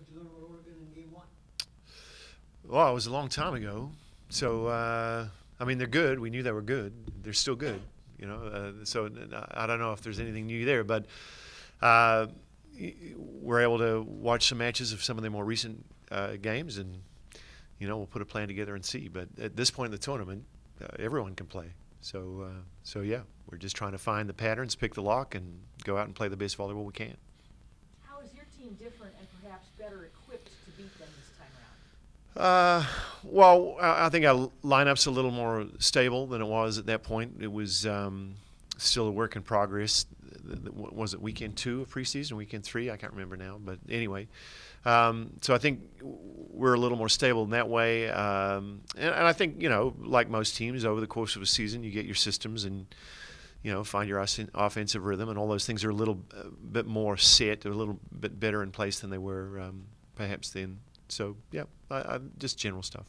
did you learn about Oregon in game one? Well, it was a long time ago. So, I mean, they're good. We knew they were good. They're still good, you know. So I don't know if there's anything new there, but uh, we're able to watch some matches of some of the more recent games, and you know, we'll put a plan together and see. But at this point in the tournament, everyone can play. So yeah, we're just trying to find the patterns, pick the lock, and go out and play the best volleyball we can. How is your team different and perhaps better equipped to beat them this time Well, I think our lineup's a little more stable than it was at that point. It was still a work in progress. Was it weekend 2 of preseason, weekend 3? I can't remember now. But anyway, so I think we're a little more stable in that way. And I think, you know, like most teams, over the course of a season, you get your systems and, you know, find your offensive rhythm, and all those things are a little bit more set, a little bit better in place than they were perhaps then. So, yeah, just general stuff.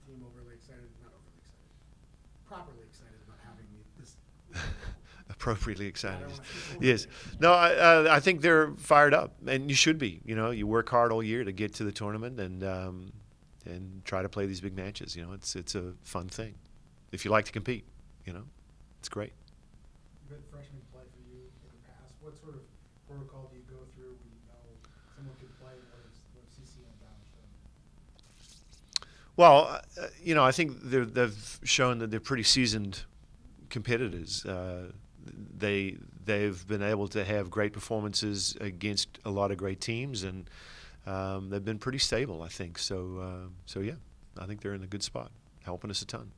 The team overly excited, not overly excited, properly excited about having this. Appropriately excited. Yes. No, I think they're fired up, and you should be. You know, you work hard all year to get to the tournament and try to play these big matches. You know, it's a fun thing. If you like to compete, you know, it's great. You've had freshmen play for you in the past. What sort of protocol do you go through when you know someone could play? What CCM down shown? Well, you know, I think they've shown that they're pretty seasoned competitors. They've been able to have great performances against a lot of great teams, and they've been pretty stable, I think. So yeah, I think they're in a good spot, helping us a ton.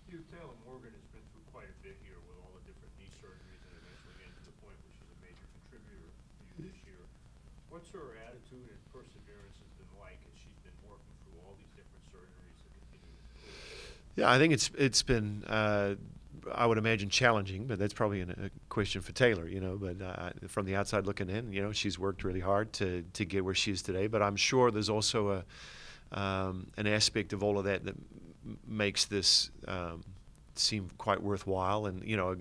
Hugh, Taylor Morgan has been through quite a bit here with all the different knee surgeries and eventually getting to the point where she's a major contributor for you this year. What's her attitude and perseverance has been like as she's been working through all these different surgeries and continuing to improve? Yeah, I think it's been I would imagine challenging, but that's probably a question for Taylor, you know. But from the outside looking in, you know, she's worked really hard to get where she is today. But I'm sure there's also an aspect of all of that that makes this seem quite worthwhile, and you know,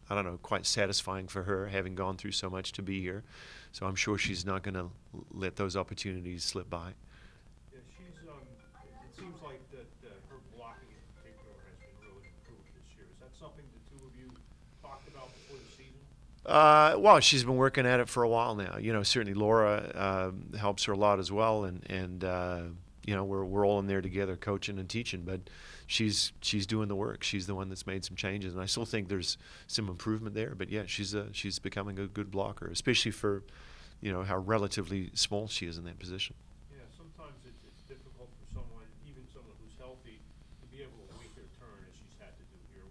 I don't know, quite satisfying for her, having gone through so much to be here. So I'm sure she's not going to let those opportunities slip by. Yeah, she's. It seems like that her blocking in particular has been really improved this year. Is that something the two of you talked about before the season? Well, she's been working at it for a while now. You know, certainly Laura helps her a lot as well, and you know, we're all in there together, coaching and teaching. But she's doing the work. She's the one that's made some changes, and I still think there's some improvement there. But yeah, she's becoming a good blocker, especially for, you know, how relatively small she is in that position. Yeah, sometimes it's difficult for someone, even someone who's healthy, to be able to wait their turn as she's had to do here.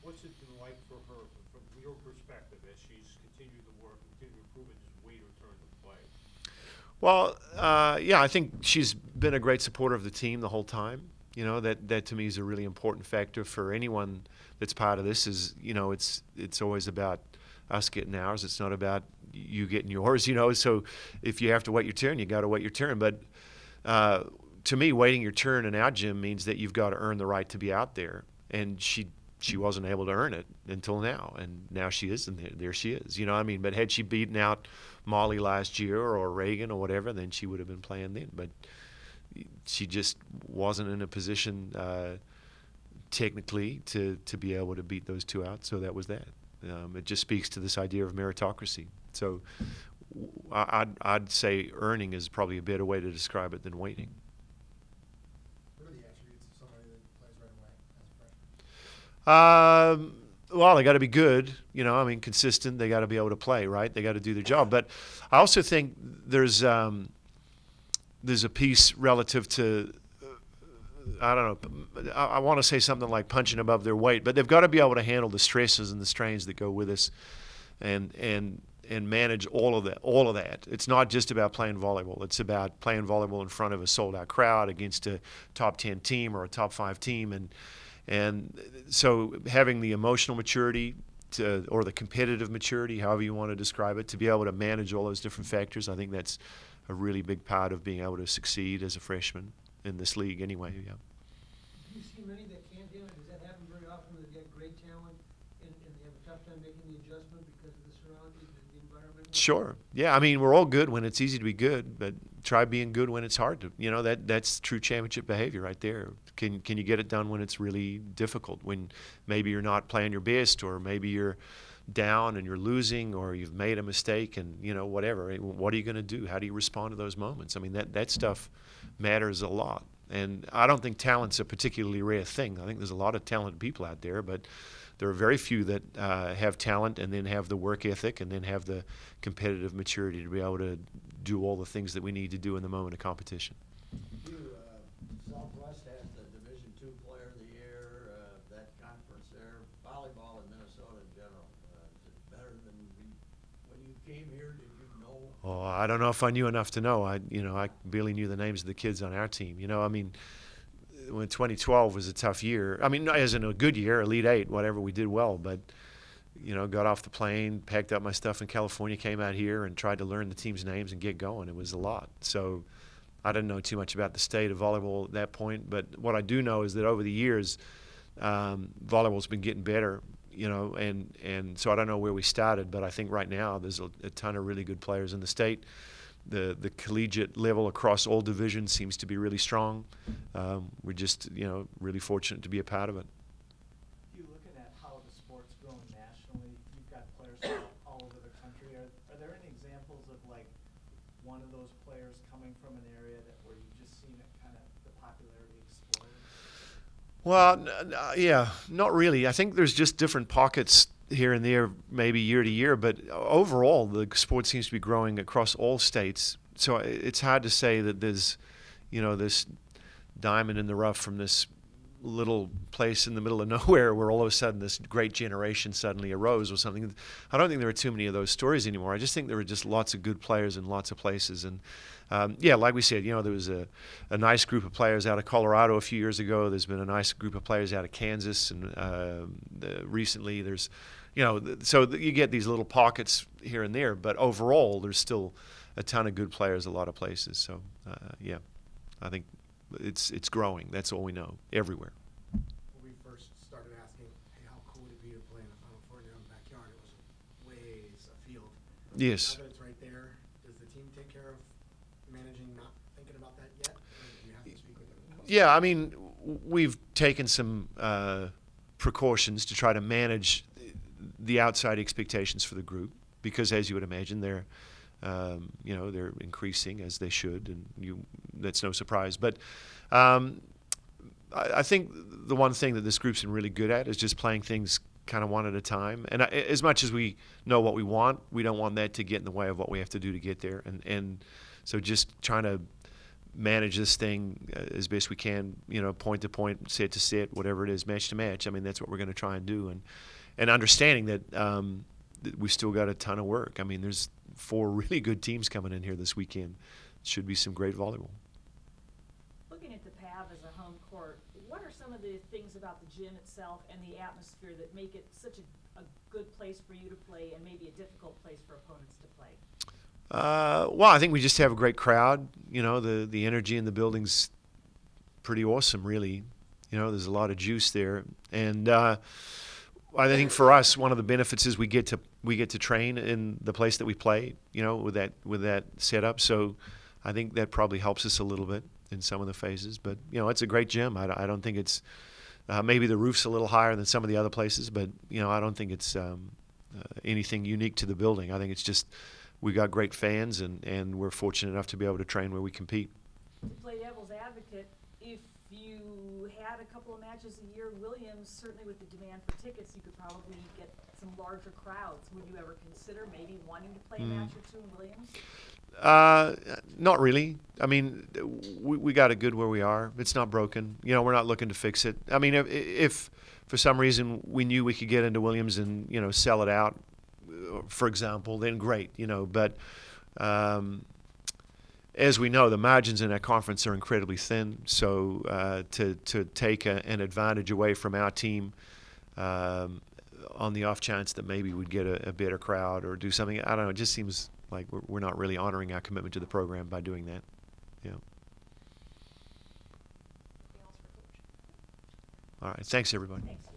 What's it been like for her, from your perspective, as she's continued to work, continued to improve, and just wait her turn to play? Well, yeah, I think she's been a great supporter of the team the whole time. You know, that to me is a really important factor for anyone that's part of this. Is, you know, it's always about us getting ours. It's not about you getting yours. You know, so if you have to wait your turn, you got to wait your turn. But to me, waiting your turn in our gym means that you've got to earn the right to be out there, and she wasn't able to earn it until now, and now she is, and there she is. You know what I mean? But had she beaten out Molly last year or Reagan or whatever, then she would have been playing then. But she just wasn't in a position technically to be able to beat those two out, so that was that. It just speaks to this idea of meritocracy. So I'd say earning is probably a better way to describe it than waiting. What are the attributes of somebody that plays right away as a freshman? Well, they got to be good, you know. I mean, consistent. They got to be able to play, right? They got to do their job. But I also think there's a piece relative to, I don't know, I want to say something like punching above their weight, but they've got to be able to handle the stresses and the strains that go with us, and manage all of that. It's not just about playing volleyball. It's about playing volleyball in front of a sold-out crowd against a top 10 team or a top 5 team, and so having the emotional maturity or the competitive maturity, however you want to describe it, to be able to manage all those different factors, I think that's a really big part of being able to succeed as a freshman in this league anyway. Yeah. Do you see many that can't do it? Does that happen very often, that they get great talent and they have a tough time making the adjustment because of the surrounding, the environment? Sure. Yeah. I mean, we're all good when it's easy to be good, but try being good when it's hard to. That's true championship behavior right there. Can you get it done when it's really difficult? When maybe you're not playing your best, or maybe you're down and you're losing, or you've made a mistake, and whatever. What are you going to do? How do you respond to those moments? I mean, that stuff matters a lot. And I don't think talent's a particularly rare thing. I think there's a lot of talented people out there, but there are very few that have talent and then have the work ethic and then have the competitive maturity to be able to do all the things that we need to do in the moment of competition. Southwest has the Division II Player of the Year, that conference there, volleyball in Minnesota in general. Is it better than when you came here? Did you know? Oh, I don't know if I knew enough to know. I barely knew the names of the kids on our team. I mean, when 2012 was a tough year. I mean, as in a good year, Elite Eight, whatever, we did well, but got off the plane, packed up my stuff in California, came out here and tried to learn the team's names and get going. It was a lot. So I didn't know too much about the state of volleyball at that point, but what I do know is that over the years, volleyball's been getting better, and so I don't know where we started, but I think right now there's a ton of really good players in the state. The collegiate level across all divisions seems to be really strong. We're just, really fortunate to be a part of it. You looking at how the sport's grown nationally, you've got players from all over the country. Are there any examples of like one of those players coming from an area where you've just seen it kind of the popularity explode? Well, yeah, not really. I think there's just different pockets here and there, maybe year to year, but overall the sport seems to be growing across all states. So it's hard to say that there's, this diamond in the rough from this little place in the middle of nowhere where all of a sudden this great generation suddenly arose or something. I don't think there are too many of those stories anymore. I just think there are just lots of good players in lots of places. And yeah, like we said, there was a nice group of players out of Colorado a few years ago. There's been a nice group of players out of Kansas, and recently there's, so you get these little pockets here and there, but overall there's still a ton of good players a lot of places. So yeah, I think it's growing. That's all we know everywhere. When we first started asking, hey, how cool would it be to play in the Final Four in your own backyard, it was ways afield. Yes. Now that it's right there, does the team take care of managing not thinking about that yet? Or do you have to speak with them? Yeah, I mean, we've taken some precautions to try to manage the outside expectations for the group, because as you would imagine, they're they're increasing, as they should, and that's no surprise. But I think the one thing that this group's been really good at is just playing things kind of one at a time. And as much as we know what we want, we don't want that to get in the way of what we have to do to get there. And so just trying to manage this thing as best we can, point to point, set to set, whatever it is, match to match. I mean, that's what we're going to try and do. And understanding that we've still got a ton of work. I mean, there's 4 really good teams coming in here this weekend. Should be some great volleyball. Looking at the PAV as a home court, what are some of the things about the gym itself and the atmosphere that make it such a good place for you to play and maybe a difficult place for opponents to play? Well, I think we just have a great crowd. The energy in the building's pretty awesome, really. There's a lot of juice there. And I think for us, one of the benefits is we get to train in the place that we play, with that setup. So I think that probably helps us a little bit in some of the phases. But it's a great gym. I don't think it's maybe the roof's a little higher than some of the other places, but I don't think it's anything unique to the building. I think it's just we got great fans, and we're fortunate enough to be able to train where we compete. To play devil's advocate, if you had a couple of matches a year, Williams, certainly with the demand for tickets, you could probably get some larger crowds. Would you ever consider maybe wanting to play a match or two in Williams? Not really. I mean, we got it good where we are. It's not broken. We're not looking to fix it. I mean, if for some reason we knew we could get into Williams and, sell it out, for example, then great, But as we know, the margins in our conference are incredibly thin. So to take an advantage away from our team on the off chance that maybe we'd get a better crowd or do something, I don't know, it just seems like we're not really honoring our commitment to the program by doing that. Yeah. Anything else for Coach? All right. Thanks, everybody. Thanks.